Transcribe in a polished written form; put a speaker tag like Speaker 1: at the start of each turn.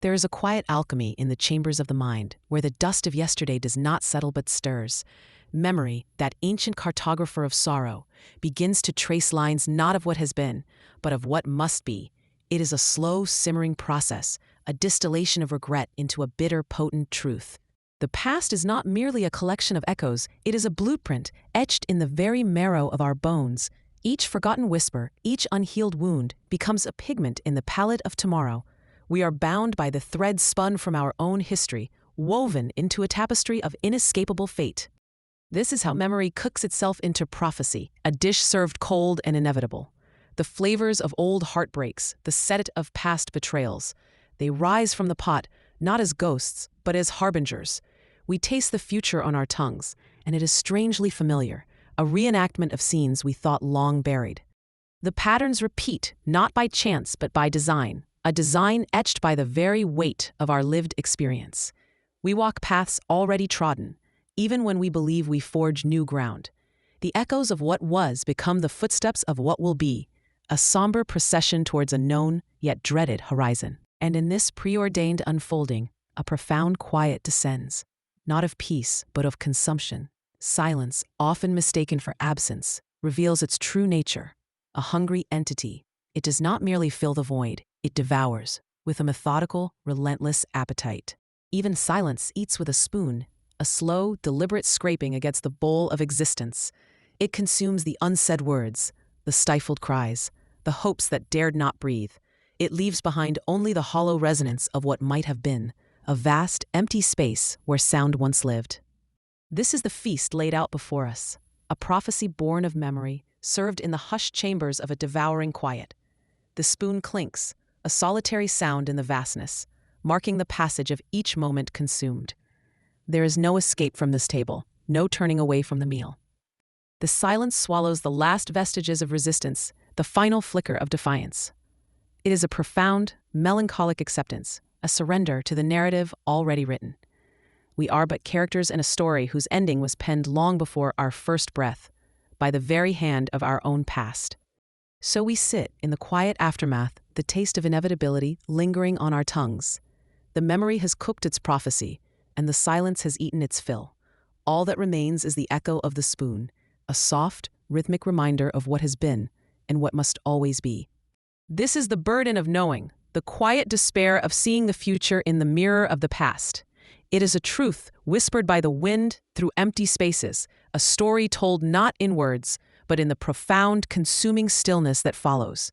Speaker 1: There is a quiet alchemy in the chambers of the mind, where the dust of yesterday does not settle but stirs. Memory, that ancient cartographer of sorrow, begins to trace lines not of what has been, but of what must be. It is a slow, simmering process, a distillation of regret into a bitter, potent truth. The past is not merely a collection of echoes, it is a blueprint etched in the very marrow of our bones. Each forgotten whisper, each unhealed wound, becomes a pigment in the palette of tomorrow. We are bound by the thread spun from our own history, woven into a tapestry of inescapable fate. This is how memory cooks itself into prophecy, a dish served cold and inevitable. The flavors of old heartbreaks, the scent of past betrayals. They rise from the pot, not as ghosts, but as harbingers. We taste the future on our tongues, and it is strangely familiar, a reenactment of scenes we thought long buried. The patterns repeat, not by chance but by design, a design etched by the very weight of our lived experience. We walk paths already trodden, even when we believe we forge new ground. The echoes of what was become the footsteps of what will be, a somber procession towards a known, yet dreaded horizon. And in this preordained unfolding, a profound quiet descends, not of peace, but of consumption. Silence, often mistaken for absence, reveals its true nature, a hungry entity. It does not merely fill the void, it devours, with a methodical, relentless appetite. Even silence eats with a spoon, a slow, deliberate scraping against the bowl of existence. It consumes the unsaid words, the stifled cries, the hopes that dared not breathe. It leaves behind only the hollow resonance of what might have been, a vast, empty space where sound once lived. This is the feast laid out before us, a prophecy born of memory, served in the hushed chambers of a devouring quiet. The spoon clinks, a solitary sound in the vastness, marking the passage of each moment consumed. There is no escape from this table, no turning away from the meal. The silence swallows the last vestiges of resistance, the final flicker of defiance. It is a profound, melancholic acceptance, a surrender to the narrative already written. We are but characters in a story whose ending was penned long before our first breath, by the very hand of our own past. So we sit in the quiet aftermath, the taste of inevitability lingering on our tongues. The memory has cooked its prophecy, and the silence has eaten its fill. All that remains is the echo of the spoon, a soft, rhythmic reminder of what has been and what must always be. This is the burden of knowing, the quiet despair of seeing the future in the mirror of the past. It is a truth whispered by the wind through empty spaces, a story told not in words, but in the profound, consuming stillness that follows.